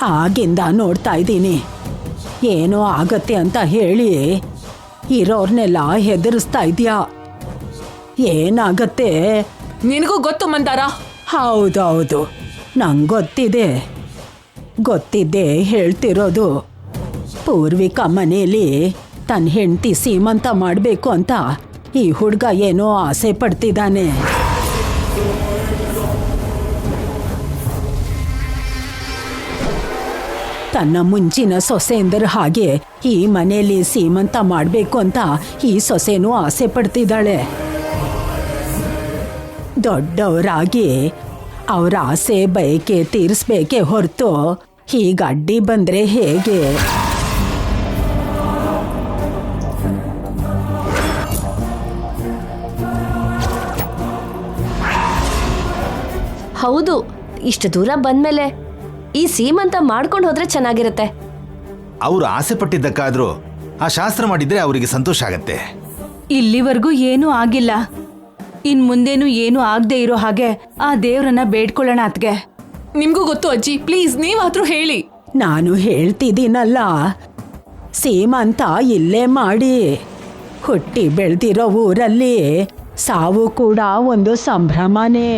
ಆಗಿಂದ ನೋಡ್ತಾ ಇದ್ದೀನಿ. ಏನೋ ಆಗತ್ತೆ ಅಂತ ಹೇಳಿ ಇರೋರ್ನೆಲ್ಲ ಹೆದರಿಸ್ತಾ ಇದೆಯಾ? ಏನಾಗತ್ತೆ? ನಿನಗೂ ಗೊತ್ತು ಮಂದಾರ. ಹೌದೌದು, ನಂಗೆ ಗೊತ್ತಿದ್ದೆ ಹೇಳ್ತಿರೋದು. ಪೂರ್ವಿಕಾ ಮನೇಲಿ ತನ್ನ ಹೆಂಡತಿ ಸೀಮಂತ ಮಾಡಬೇಕು ಅಂತ ಈ ಹುಡುಗ ಏನೋ ಆಸೆ ಪಡ್ತಿದ್ದಾನೆ. ತನ್ನ ಮುಂಚಿನ ಸೊಸೆಂದರ ಹಾಗೆ ಈ ಮನೆಯಲ್ಲಿ ಸೀಮಂತ ಮಾಡಬೇಕು ಅಂತ ಈ ಸೊಸೆನೂ ಆಸೆ ಪಡ್ತಿದ್ದಾಳೆ. ದೊಡ್ಡವರಾಗಿ ಅವರ ಆಸೆ ಬಯಕೆ ತೀರಿಸ್ಬೇಕೇ ಹೊರತು ಹೀಗೆ ಅಡ್ಡಿ ಬಂದರೆ ಹೇಗೆ? ಹೌದು, ಇಷ್ಟು ದೂರ ಬಂದ್ಮೇಲೆ ಈ ಸೀಮಂತ ಮಾಡ್ಕೊಂಡು ಹೋದ್ರೆ ಚೆನ್ನಾಗಿರುತ್ತೆ. ಅವರು ಆಸೆ ಪಟ್ಟಿದ್ದಕ್ಕಾದ್ರೂ ಆ ಶಾಸ್ತ್ರ ಮಾಡಿದ್ರೆ ಅವರಿಗೆ ಸಂತೋಷ ಆಗತ್ತೆ. ಇಲ್ಲಿವರೆಗೂ ಏನೂ ಆಗಿಲ್ಲ, ಇನ್ ಮುಂದೇನು ಏನು ಆಗದೆ ಇರೋ ಹಾಗೆ ಆ ದೇವ್ರನ್ನ ಬೇಡ್ಕೊಳ್ಳೋಣ ಅತ್ಗೆ. ನಿಮ್ಗೂ ಗೊತ್ತು ಅಜ್ಜಿ, ಪ್ಲೀಸ್ ನೀವಾದ್ರೂ ಹೇಳಿ. ನಾನು ಹೇಳ್ತಿದ್ದೀನಲ್ಲ, ಸೀಮಂತ ಇಲ್ಲೇ ಮಾಡಿ. ಹುಟ್ಟಿ ಬೆಳೆದಿರೋ ಊರಲ್ಲಿ ಸಾವು ಕೂಡ ಒಂದು ಸಂಭ್ರಮನೇ.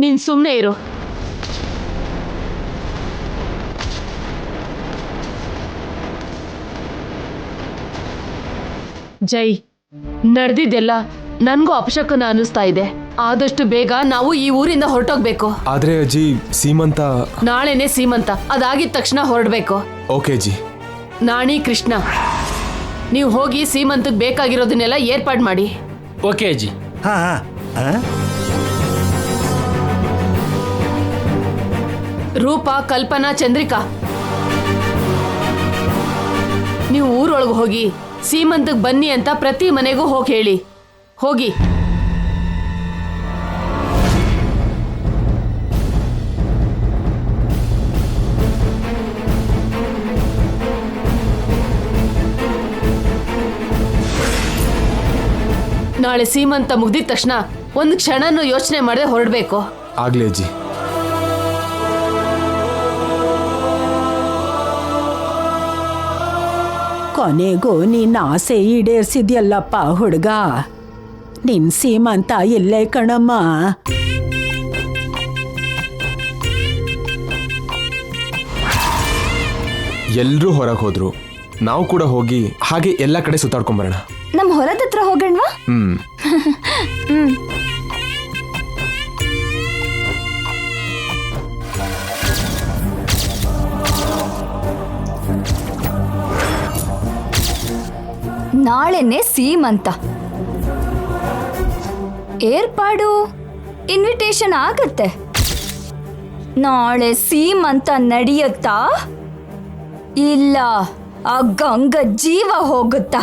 ನೀನ್ ಸುಮ್ಮನೆ ಇರು. ಜೈ, ನಡೆದಿದ್ದೆಲ್ಲ ನನ್ಗೂ ಅಪಶಕನ ಅನಿಸ್ತಾ ಇದೆ. ಆದಷ್ಟು ಬೇಗ ನಾವು ಈ ಊರಿಂದ ಹೊರಟೋಗ್ಬೇಕು. ಆದ್ರೆ ಅಜ್ಜಿ, ಸೀಮಂತ ನಾಳೆನೆ ಸೀಮಂತ, ಅದಾಗಿದ ತಕ್ಷಣ ಹೊರಡ್ಬೇಕು. ಓಕೆ ಅಜ್ಜಿ. ನಾಣಿ, ಕೃಷ್ಣ, ನೀವು ಹೋಗಿ ಸೀಮಂತಕ್ಕೆ ಬೇಕಾಗಿರೋದನ್ನೆಲ್ಲ ಏರ್ಪಾಡು ಮಾಡಿ. ಓಕೆ ಅಜ್ಜಿ. ಹಾ ರೂಪ, ಕಲ್ಪನಾ, ಚಂದ್ರಿಕಾ, ನೀವು ಊರೊಳಗೆ ಹೋಗಿ ಸೀಮಂತಕ್ಕೆ ಬನ್ನಿ ಅಂತ ಪ್ರತಿ ಮನೆಗೂ ಹೋಗಿ ಹೇಳಿ. ಹೋಗಿ. ನಾಳೆ ಸೀಮಂತ ಮುಗ್ದಿದ ತಕ್ಷಣ ಒಂದು ಕ್ಷಣನೂ ಯೋಚನೆ ಮಾಡದೆ ಹೊರಡ್ಬೇಕು. ಆಗ್ಲಿ ಅಜ್ಜಿ. ಕೊನೆಗೂ ನಿನ್ನ ಆಸೆ ಈಡೇರಿಸಿದ್ಯಲ್ಲಪ್ಪ ಹುಡುಗ. ನಿನ್ ಸೀಮಂತ ಇಲ್ಲೇ ಕಣಮ್ಮ. ಎಲ್ರೂ ಹೊರಗೆ ಹೋದ್ರು, ನಾವು ಕೂಡ ಹೋಗಿ ಹಾಗೆ ಎಲ್ಲ ಕಡೆ ಸುತ್ತಾಡ್ಕೊಂಬರೋಣ. ನಮ್ ಹೊಲದ ಹತ್ರ ಹೋಗಣ್ವಾ? ನಾಳೆನೆ ಸೀಮಂತ. ಏರ್ಪಾಡು ಇನ್ವಿಟೇಷನ್ ಆಗತ್ತೆ. ನಾಳೆ ಸೀಮಂತ ನಡೆಯುತ್ತಾ ಇಲ್ಲ ಆ ಗಂಗ ಜೀವ ಹೋಗುತ್ತಾ?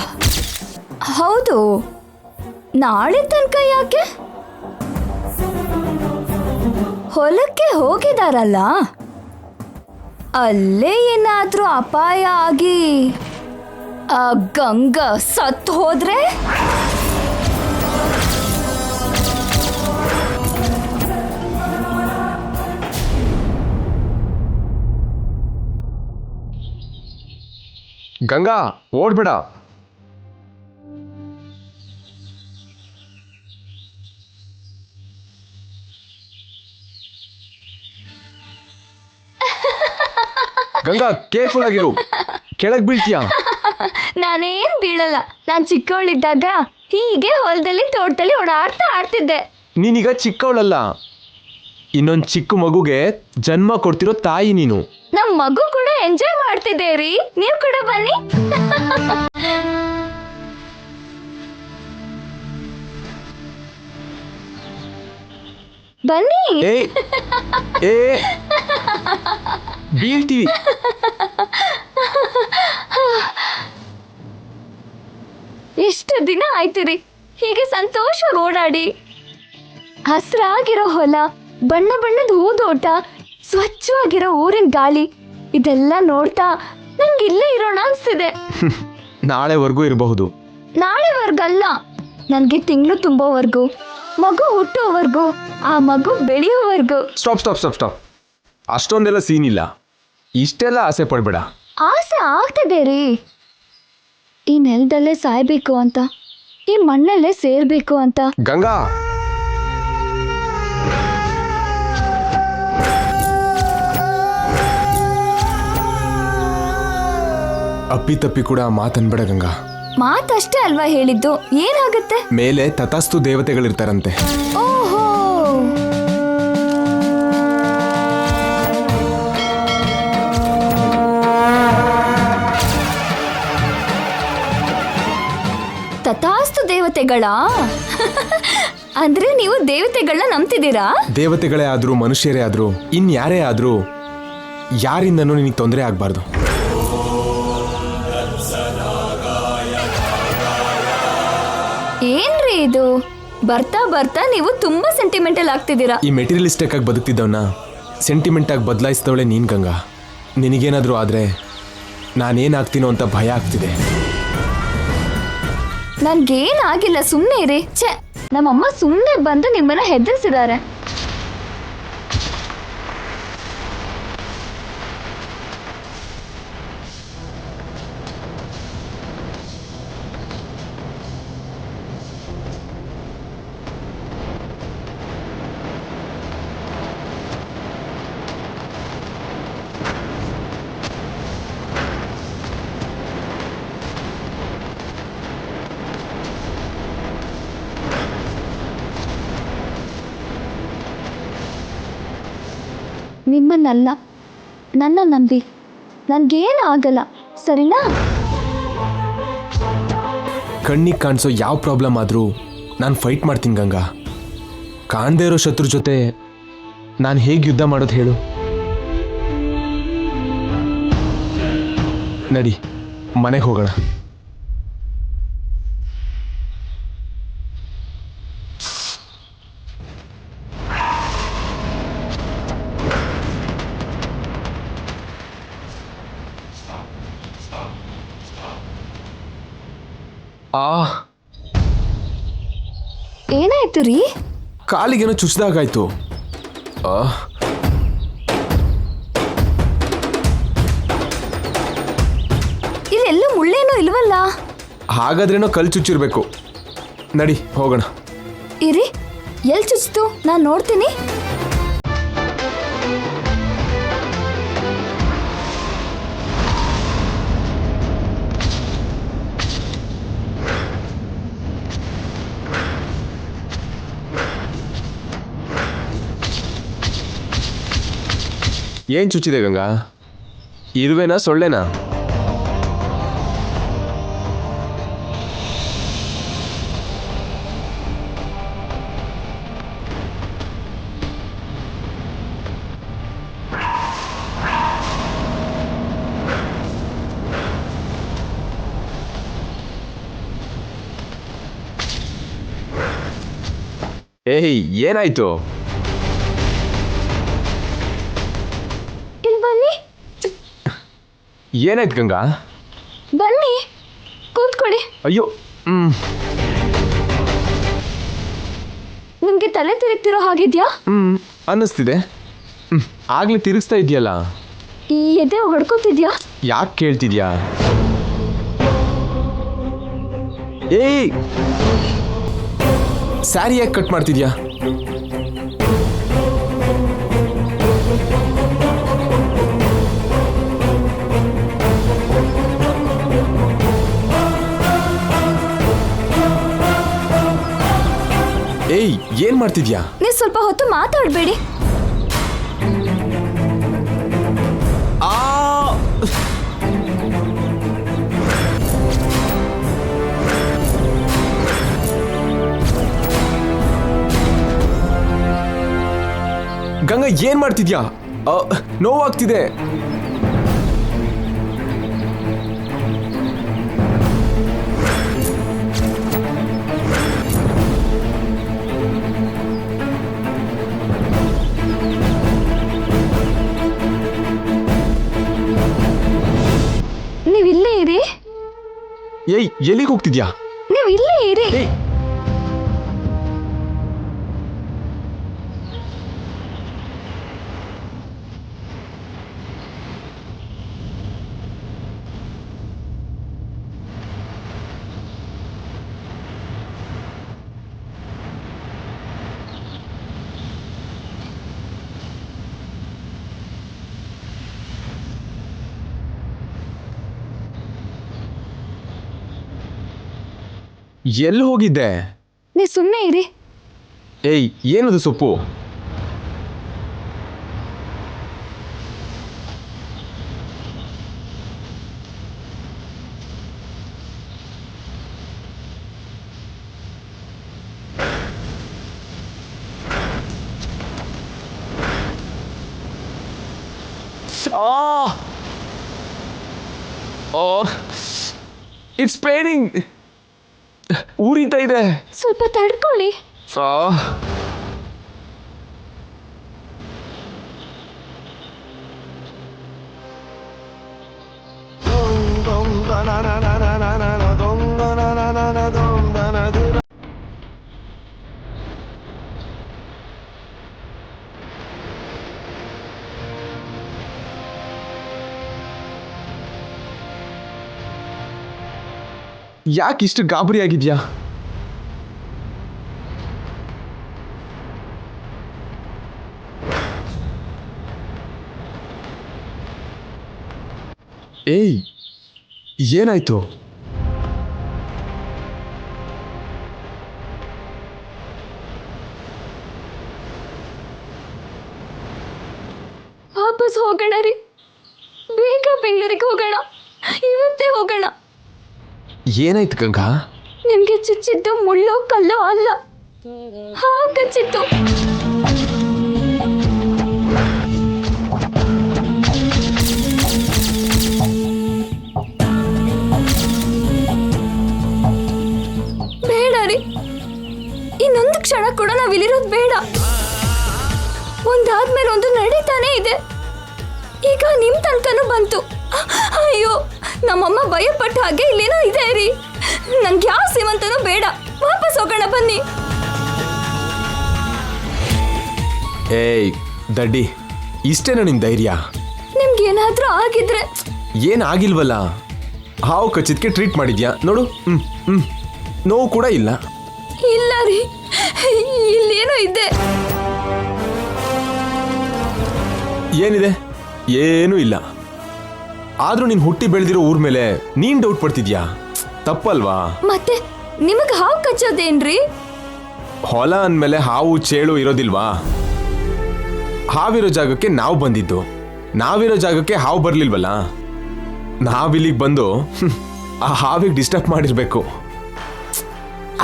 ಹೌದು, ನಾಳೆ ತನಕ ಯಾಕೆ? ಹೊಲಕ್ಕೆ ಹೋಗಿದಾರಲ್ಲ, ಅಲ್ಲೇ ಏನಾದ್ರೂ ಅಪಾಯ ಆಗಿ ಆ ಗಂಗ ಸತ್ತು ಹೋದ್ರೆ? ಗಂಗಾ, ಓಡ್ಬೇಡ. ಗಂಗಾ, ಕೇರ್ಫುಲ್ ಆಗಿರು, ಕೆಳಗ್ ಬೀಳ್ತೀಯಾ? ನಾನೇನ್ ಬೀಳಲ್ಲ. ನಾನ್ ಚಿಕ್ಕವಳಿದ್ದಾಗ ಹೀಗೆ ಹೊಲದಲ್ಲಿ ತೋಟದಲ್ಲಿ ಓಡಾಡ್ತಾ ಆಡ್ತಿದ್ದೆ. ನೀನೀಗ ಚಿಕ್ಕವಳಲ್ಲ, ಇನ್ನೊಂದು ಚಿಕ್ಕ ಮಗುಗೆ ಜನ್ಮ ಕೊಡ್ತಿರೋ ತಾಯಿ ನೀನು. ನಮ್ ಮಗು ಕೂಡ ಎಂಜಾಯ್ ಮಾಡ್ತಿದ್ದೆ ರೀ. ನೀವು ಕೂಡ ಬನ್ನಿ. ಬನ್ನಿ. ಏ ಬೀಳ್ತೀವಿ. ಎಷ್ಟು ದಿನ ಆಯ್ತು ರೀ ಹೀಗೆ ಸಂತೋಷವಾಗಿ ಓಡಾಡಿ. ಹಸ್ರಾಗಿರೋ ಹೊಲ, ಬಣ್ಣ ಬಣ್ಣದ ಹೂದೋಟ, ಸ್ವಚ್ಛವಾಗಿರೋ ಊರಿನ ಗಾಳಿ ಇದೆಲ್ಲ ನೋಡ್ತಾ ನಂಗೆ ಇಲ್ಲೇ ಇರೋಣ ಅನ್ಸ್ತಿದೆ. ನಾಳೆವರೆಗೂ ಇರಬಹುದು. ನಾಳೆವರ್ಗಲ್ಲ, ನನಗೆ ತಿಂಗಳು ತುಂಬೋವರೆಗೂ, ಮಗು ಹುಟ್ಟೋವರೆಗೂ, ಆ ಮಗು ಬೆಳೆಯೋವರೆಗೂ. ಸ್ಟಾಪ್. ಅಷ್ಟೊಂದೆಲ್ಲ ಸೀನ್ ಇಲ್ಲ. ಇಷ್ಟೆಲ್ಲ ಆಸೆ ಪಡಬೇಡ. ಆಸೆ ಆಗ್ತದೆ ರೀ. ಈ ನೆಲದಲ್ಲೇ ಸಾಯ್ಬೇಕು ಅಂತ, ಈ ಮಣ್ಣಲ್ಲೇ ಸೇರ್ಬೇಕು ಅಂತ. ಗಂಗಾ, ಅಪ್ಪಿತಪ್ಪಿ ಕೂಡ ಮಾತನ್ಬೇಡ ಗಂಗಾ. ಮಾತಷ್ಟೇ ಅಲ್ವಾ ಹೇಳಿದ್ದು, ಏನಾಗುತ್ತೆ? ಮೇಲೆ ತಥಾಸ್ತು ದೇವತೆಗಳಿರ್ತಾರಂತೆ. ಓಹೋ, ತಥಾಸ್ತು ದೇವತೆಗಳಾ? ಅಂದ್ರೆ ನೀವು ದೇವತೆಗಳನ್ನ ನಂಬ್ತಿದ್ದೀರಾ? ದೇವತೆಗಳೇ ಆದ್ರೂ ಮನುಷ್ಯರೇ ಆದ್ರೂ ಇನ್ಯಾರೇ ಆದ್ರೂ ಯಾರಿಂದನೂ ನಿನಗೆ ತೊಂದರೆ ಆಗ್ಬಾರ್ದು. ಏನ್ರಿ ಇದು? ಬರ್ತಾ ಬರ್ತಾ ನೀವು ತುಂಬಾ ಸೆಂಟಿಮೆಂಟಲ್ ಆಗ್ತಿದ್ದೀರಾ. ಈ ಮೆಟೀರಿಯಲಿಸ್ಟಿಕ್ ಆಗಿ ಬದುಕ್ತಿದ್ದವನ್ನ ಸೆಂಟಿಮೆಂಟ್ ಆಗಿ ಬದಲಾಯಿಸಿದವಳೆ ನೀನ್ ಗಂಗಾ. ನಿನಗೇನಾದ್ರೂ ಆದ್ರೆ ನಾನೇನಾಗ್ತೀನೋ ಅಂತ ಭಯ ಆಗ್ತಿದೆ. ನನ್ಗೇನಾಗಿಲ್ಲ, ಸುಮ್ಮನೆ ಇರಿ. ಛೆ, ನಮ್ಮಮ್ಮ ಸುಮ್ಮನೆ ಬಂದು ನಿಮ್ಮನ್ನ ಹೆದರ್ಸಿದ್ದಾರೆ. ನಿಮ್ಮನ್ನಲ್ಲ, ನನ್ನ ನಂಬಿ. ನನ್ಗೇನು ಆಗಲ್ಲ, ಸರಿನಾ? ಕಣ್ಣಿಗೆ ಕಾಣಿಸೋ ಯಾವ ಪ್ರಾಬ್ಲಮ್ ಆದ್ರೂ ನಾನು ಫೈಟ್ ಮಾಡ್ತೀನಿ ಗಂಗಾ. ಕಾಣದೇ ಇರೋ ಶತ್ರು ಜೊತೆ ನಾನು ಹೇಗೆ ಯುದ್ಧ ಮಾಡೋದು ಹೇಳು? ನಡಿ, ಮನೆಗೆ ಹೋಗೋಣ. ಏನಾಯ್ತು ರೀ? ಕಾಲಿಗೇನೋ ಚುಚ್ಚಿದಾಗಾಯ್ತು. ಇಲ್ಲೆಲ್ಲೂ ಮುಳ್ಳೇನೂ ಇಲ್ವಲ್ಲ? ಹಾಗಾದ್ರೇನೋ ಕಲ್ಲು ಚುಚ್ಚಿರ್ಬೇಕು. ನಡಿ ಹೋಗೋಣ. ಇರಿ, ಎಲ್ಲಿ ಚುಚ್ಚಿತು? ನಾನು ನೋಡ್ತೀನಿ. ಏನ್ ಚುಚ್ಚಿದೆ ಗಂಗಾ? ಇರುವೆನಾ ಸೊಳ್ಳೆನಾ? ಏಯ್, ಏನಾಯ್ತು? ಇಲ್ಲಿ ಬನ್ನಿ. ಏನಾಯ್ತು ಗಂಗಾ? ಬನ್ನಿ, ಕೂತ್ಕೊಳ್ಳಿ. ಅಯ್ಯೋ. ನಿಮ್ಗೆ ತಲೆ ತಿರುಗ್ತಿರೋ ಹಾಗಿದ್ಯಾ? ಅನ್ನಿಸ್ತಿದೆ. ಆಗ್ಲೇ ತಿರುಗಿಸ್ತಾ ಇದೆಯಲ್ಲ. ಈ ಎದೆ ಹೊಡ್ಕೋತಿದ್ಯಾ? ಯಾಕೆ ಕೇಳ್ತಿದ್ಯಾ? ಏಯ್, ಸ್ಯಾರಿ ಯಾಕೆ ಕಟ್ ಮಾಡ್ತಿದ್ಯಾ? ಏಯ್, ಏನ್ ಮಾಡ್ತಿದ್ಯಾ? ನೀವು ಸ್ವಲ್ಪ ಹೊತ್ತು ಮಾತಾಡಬೇಡಿ. ಗಂಗಾ, ಏನ್ ಮಾಡ್ತಿದ್ಯಾ? ನೋವಾಗ್ತಿದೆ. ಏಯ್ ಎಲ್ಲಿಗೆ ಹೋಗ್ತಿದ್ಯಾ? ನೀವು ಇಲ್ಲೇ ಇರಿ. ಏಯ್ ಎಲ್ಲಿ ಹೋಗಿದ್ದೆ? ನೀವು ಸುಮ್ಮನೆ ಇರಿ. ಏಯ್ ಏನದು ಸೊಪ್ಪು? ಇಟ್ಸ್ ಪೇನಿಂಗ್. ಊರಿತ ಇದೆ. ಸ್ವಲ್ಪ ತಡ್ಕೊಳ್ಳಿ. ಯಾಕಿಷ್ಟು ಗಾಬರಿ ಆಗಿದ್ಯಾ? ಏಯ್ ಏನಾಯ್ತು? ವಾಪಸ್ ಹೋಗೋಣ ರೀ. ಬೇಗ ಬೆಂಗಳೂರಿಗೆ ಹೋಗೋಣ. ಇವತ್ತೇ ಹೋಗೋಣ. ಏನಾಯ್ತು ಗಂಗಾ? ನಿಮ್ಗೆ ಚುಚ್ಚಿದ್ದು ಮುಳ್ಳೋ ಕಲ್ಲೋ ಅಲ್ಲ, ಹಾವು ಕಚ್ಚಿತ್ತು. ಬೇಡ ರೀ, ಇನ್ನೊಂದು ಕ್ಷಣ ಕೂಡ ನಾವಿಲ್ಲಿರೋದು ಬೇಡ. ಒಂದಾದ್ಮೇಲೆ ಒಂದು ನಡೀತಾನೆ ಇದೆ. ಈಗ ನಿಮ್ ತನಕನೂ ಬಂತು. ಅಯ್ಯೋ, ನಮ್ಮಮ್ಮ ಭಯಪಟ್ಟ ಹಾಗೆ ಇಲ್ಲೇನೋ ಇದೆ ರೀ. ನನ್ಗೆ ಯಾವ ಸೀಮಂತನೂ ಬೇಡ. ವಾಪಸ್ ಹೋಗೋಣ ಬನ್ನಿ. ಏಯ್ ದಡ್ಡಿ, ಇಷ್ಟೇನಾ ನಿಮ್ ಧೈರ್ಯ? ನಿಮ್ಗೆ ಏನಾದ್ರೂ ಆಗಿದ್ರೆ? ಏನಾಗಿಲ್ವಲ್ಲ. ಹಾವು ಕಚ್ಚಿದ್ಕೆ ಟ್ರೀಟ್ ಮಾಡಿದ್ಯಾ ನೋಡು. ನೋವು ಕೂಡ ಇಲ್ಲ. ಇಲ್ಲ ರೀ, ಇಲ್ಲೇನೋ ಇದೆ. ಏನಿದೆ? ಏನೂ ಇಲ್ಲ. ಆದ್ರೂ ನೀನ್ ಹುಟ್ಟಿ ಬೆಳೆದಿರೋ ಊರ್ ಮೇಲೆ ನೀನ್ ಡೌಟ್ ಪಡ್ತಿದ್ಯಾ? ತಪ್ಪಲ್ವಾ? ಮತ್ತೆ ನಿಮಗ್ ಹಾವು ಕಚ್ಚೋದೇನ್ರಿ? ಹೊಲ ಅಂದ್ಮೇಲೆ ಹಾವು ಚೇಳು ಇರೋದಿಲ್ವಾ? ಹಾವಿರೋ ಜಾಗಕ್ಕೆ ನಾವು ಬಂದಿದ್ದು, ನಾವಿರೋ ಜಾಗಕ್ಕೆ ಹಾವು ಬರ್ಲಿಲ್ವಲ್ಲ. ನಾವಿಲ್ಲಿಗೆ ಬಂದು ಆ ಹಾವಿಗೆ ಡಿಸ್ಟರ್ಬ್ ಮಾಡಿರ್ಬೇಕು.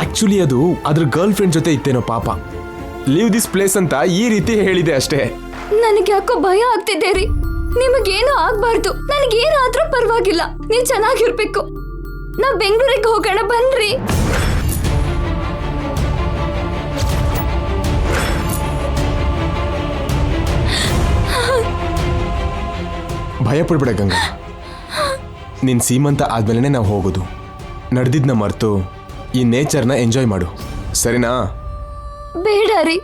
ಆಕ್ಚುಲಿ ಅದು ಅದ್ರ ಗರ್ಲ್ ಫ್ರೆಂಡ್ ಜೊತೆ ಇತ್ತೇನೋ ಪಾಪ. ಲೀವ್ ದಿಸ್ ಪ್ಲೇಸ್ ಅಂತ ಈ ರೀತಿ ಹೇಳಿದೆ ಅಷ್ಟೇ. ನನಗೆ ಯಾಕೋ ಭಯ ಆಗ್ತಿದೆ ರೀ. ನಿಮಗೇನು ಆಗ್ಬಾರ್ದು. ನನಗೇನಾದ್ರೂ ಪರವಾಗಿಲ್ಲ, ನೀವು ಚೆನ್ನಾಗಿರ್ಬೇಕು. ನಾವ್ ಬೆಂಗಳೂರಿಗೆ ಹೋಗೋಣ ಬನ್ರಿ. ಭಯ ಪಡ್ಬೇಡ ಗಂಗಾ. ನಿನ್ ಸೀಮಂತ ಆದ್ಮೇಲೆ ನಾವು ಹೋಗೋದು. ನಡೆದಿದ್ನ ಮರ್ತು ಈ ನೇಚರ್ನ ಎಂಜಾಯ್ ಮಾಡು, ಸರಿನಾ? ಬೇಡ ರೀ,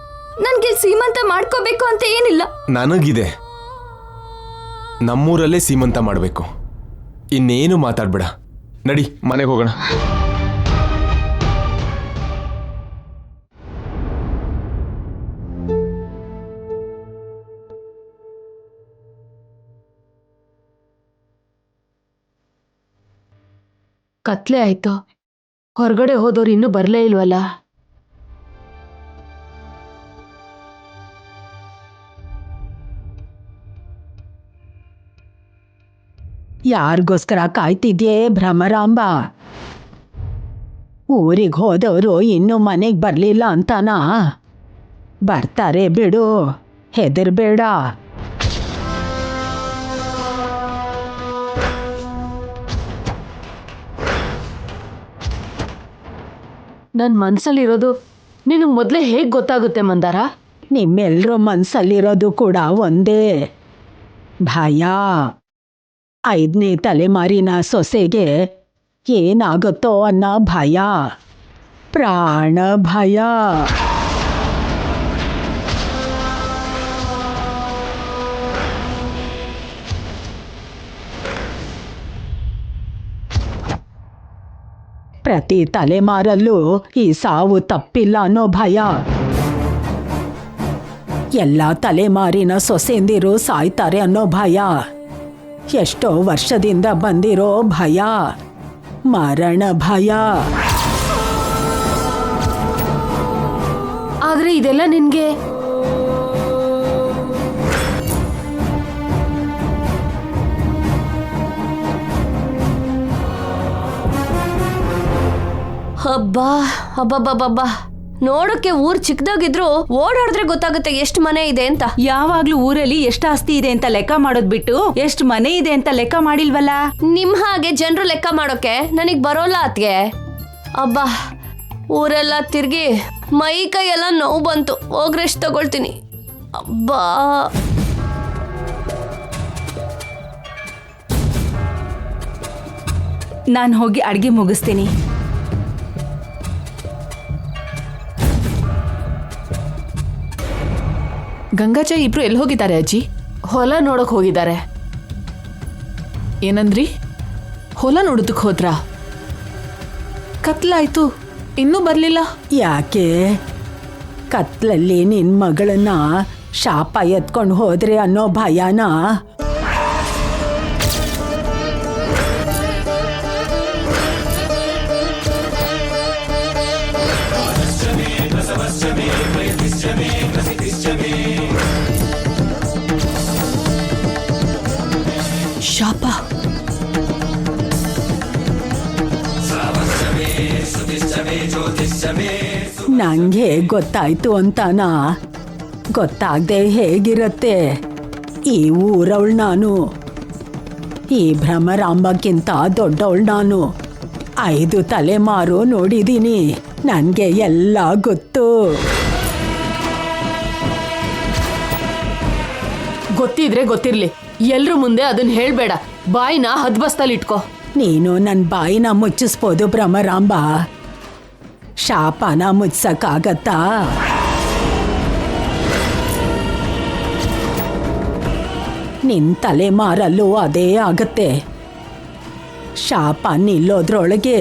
ನನ್ಗೆ ಸೀಮಂತ ಮಾಡ್ಕೋಬೇಕು ಅಂತ ಏನಿಲ್ಲ. ನನಗಿದೆ. ನಮ್ಮೂರಲ್ಲೇ ಸೀಮಂತ ಮಾಡಬೇಕು. ಇನ್ನೇನು ಮಾತಾಡ್ಬೇಡ. ನಡಿ ಮನೆಗೆ ಹೋಗೋಣ. ಕತ್ಲೆ ಆಯ್ತು. ಹೊರಗಡೆ ಹೋದವ್ರು ಇನ್ನೂ ಬರ್ಲೇ ಇಲ್ವಲ್ಲ. ಯಾರಿಗೋಸ್ಕರ ಕಾಯ್ತಿದ್ಯೇ ಭ್ರಮರಾಂಬ? ಊರಿಗೆ ಹೋದವರು ಇನ್ನೂ ಮನೆಗೆ ಬರಲಿಲ್ಲ ಅಂತಾನಾ? ಬರ್ತಾರೆ ಬಿಡು, ಹೆದರ್ಬೇಡ. ನನ್ನ ಮನ್ಸಲ್ಲಿರೋದು ನಿನಗೆ ಮೊದಲೇ ಹೇಗೆ ಗೊತ್ತಾಗುತ್ತೆ ಮಂದಾರ? ನಿಮ್ಮೆಲ್ಲರ ಮನಸ್ಸಲ್ಲಿರೋದು ಕೂಡ ಒಂದೇ, ಭಯ. 5ನೇ ತಲೆಮಾರಿನ ಸೊಸೆಗೆ ಏನಾಗುತ್ತೋ ಅನ್ನೋ ಭಯ, ಪ್ರಾಣ ಭಯ. ಪ್ರತಿ ತಲೆಮಾರಲ್ಲೂ ಈ ಸಾವು ತಪ್ಪಿಲ್ಲ ಅನ್ನೋ ಭಯ. ಎಲ್ಲ ತಲೆಮಾರಿನ ಸೊಸೆಂದಿರು ಸಾಯ್ತಾರೆ ಅನ್ನೋ ಭಯ. ಎಷ್ಟೋ ವರ್ಷದಿಂದ ಬಂದಿರೋ ಭಯ, ಮರಣ ಭಯ. ಆದ್ರೆ ಇದೆಲ್ಲ ನಿನ್ಗೆ ಹಬ್ಬಾ ಹಬ್ಬಬ್ಬಬ್ಬಬ್ಬಾ, ನೋಡೋಕೆ ಊರ್ ಚಿಕ್ಕದಾಗಿದ್ರು ಓಡಾಡಿದ್ರೆ ಗೊತ್ತಾಗುತ್ತೆ ಎಷ್ಟು ಮನೆ ಇದೆ ಅಂತ. ಯಾವಾಗ್ಲೂ ಊರಲ್ಲಿ ಎಷ್ಟು ಆಸ್ತಿ ಇದೆ ಅಂತ ಲೆಕ್ಕ ಮಾಡೋದ್ ಬಿಟ್ಟು ಎಷ್ಟು ಮನೆ ಇದೆ ಅಂತ ಲೆಕ್ಕ ಮಾಡಿಲ್ವಲ್ಲ. ನಿಮ್ ಹಾಗೆ ಜನರು ಲೆಕ್ಕ ಮಾಡೋಕೆ ನನಗ್ ಬರೋಲ್ಲ ಅತ್ಗೆ. ಅಬ್ಬಾ, ಊರೆಲ್ಲ ತಿರ್ಗಿ ಮೈ ಕೈ ಎಲ್ಲ ನೋವು ಬಂತು. ಹೋಗ್ರೆಸ್ಟ್ ತಗೊಳ್ತೀನಿ. ಅಬ್ಬಾ, ನಾನು ಹೋಗಿ ಅಡ್ಗೆ ಮುಗಿಸ್ತೀನಿ. ಗಂಗಾಚಾಯಿ ಇಬ್ರು ಎಲ್ಲಿ ಹೋಗಿದ್ದಾರೆ ಅಜ್ಜಿ? ಹೊಲ ನೋಡಕ್ ಹೋಗಿದ್ದಾರೆ. ಏನಂದ್ರಿ? ಹೊಲ ನೋಡೋದಕ್ಕೆ ಹೋದ್ರಾ? ಕತ್ಲಾಯ್ತು, ಇನ್ನೂ ಬರ್ಲಿಲ್ಲ. ಯಾಕೆ? ಕತ್ಲಲ್ಲಿ ನಿನ್ ಮಗಳನ್ನ ಶಾಪ ಎತ್ಕೊಂಡು ಹೋದ್ರೆ ಅನ್ನೋ ಭಯನಾ? ಶಾಪ? ನಂಗೆ ಗೊತ್ತಾಯ್ತು ಅಂತಾನಾ? ಗೊತ್ತಾಗ್ದೆ ಹೇಗಿರತ್ತೆ? ಈ ಊರವಳು ನಾನು, ಈ ಭ್ರಮರಾಂಬಕ್ಕಿಂತ ದೊಡ್ಡವಳು ನಾನು. 5 ತಲೆಮಾರು ನೋಡಿದೀನಿ, ನನಗೆ ಎಲ್ಲ ಗೊತ್ತು. ಗೊತ್ತಿದ್ರೆ ಗೊತ್ತಿರ್ಲಿ, ಎಲ್ರ ಮುಂದೆ ಅದನ್ನ ಹೇಳ್ಬೇಡ. ಬಾಯಿನ ಹದ್ಬಸ್ತಲ್ಲಿ ಇಟ್ಕೋ. ನೀನು ನನ್ನ ಬಾಯಿನ ಮುಚ್ಚಿಸ್ಬೋದು ಭ್ರಮರಾಂಬ, ಶಾಪನ ಮುಚ್ಚಕ್ಕಾಗತ್ತಾ? ನಿನ್ ತಲೆಮಾರಲ್ಲೂ ಅದೇ ಆಗತ್ತೆ. ಶಾಪ ನಿಲ್ಲೋದ್ರೊಳಗೆ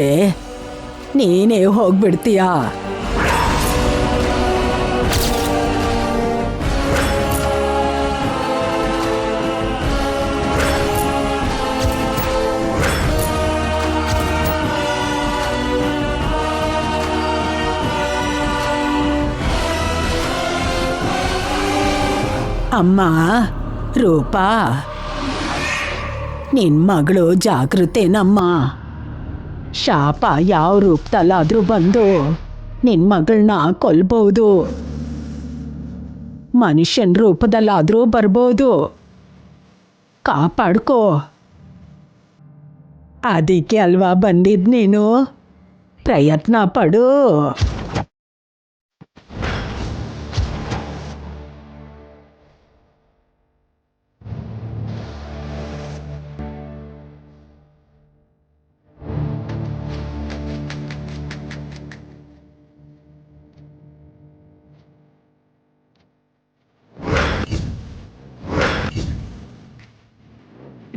ನೀನೇ ಹೋಗ್ಬಿಡ್ತೀಯ. ಅಮ್ಮ ರೂಪಾ, ನಿನ್ ಮಗಳು ಜಾಗೃತೆನಮ್ಮ. ಶಾಪ ಯಾವ ರೂಪದಲ್ಲಾದ್ರೂ ಬಂದು ನಿನ್ ಮಗಳನ್ನ ಕೊಲ್ಬಹುದು, ಮನುಷ್ಯನ ರೂಪದಲ್ಲಾದ್ರೂ ಬರ್ಬೋದು. ಕಾಪಾಡ್ಕೋ. ಅದಕ್ಕೆ ಅಲ್ವಾ ಬಂದಿದ್ ನೀನು? ಪ್ರಯತ್ನ ಪಡು.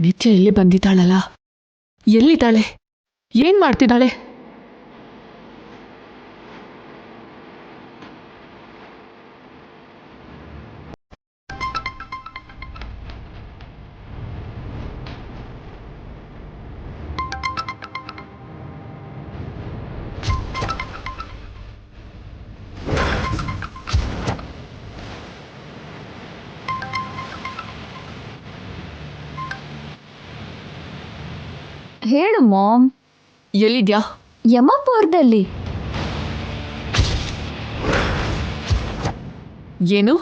ನಿತ್ಯ ಇಲ್ಲಿ ಬಂದಿದ್ದಾಳಲ್ಲ, ಎಲ್ಲಿದ್ದಾಳೆ? ಏನ್ ಮಾಡ್ತಿದ್ದಾಳೆ? ಹೇಳು ಮಾಮ್. ಎಲ್ಲಿದ್ಯಾ? ಯಮಪುರದಲ್ಲಿ. ಏನು?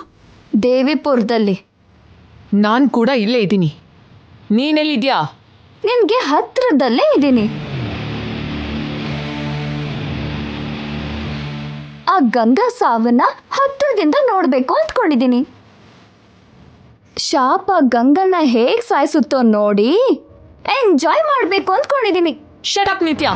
ದೇವಿಪುರದಲ್ಲಿ. ನಾನ್ ಕೂಡ ಇಲ್ಲೇ ಇದ್ದೀನಿ. ನೀನೆಲ್ಲಿದ್ಯಾ? ನಿನ್ಗೆ ಹತ್ರದಲ್ಲೇ ಇದ್ದೀನಿ. ಆ ಗಂಗಾ ಸಾವನ್ನ ಹತ್ರದಿಂದ ನೋಡ್ಬೇಕು ಅಂದ್ಕೊಂಡಿದ್ದೀನಿ. ಶಾಪ ಗಂಗನ್ನ ಹೇಗ್ ಸಾಯಿಸುತ್ತೋ ನೋಡಿ ಎಂಜಾಯ್ ಮಾಡ್ಬೇಕು ಅಂದ್ಕೊಂಡಿದ್ದೀನಿ. ಶಟ್ ಅಪ್ ನಿತ್ಯ.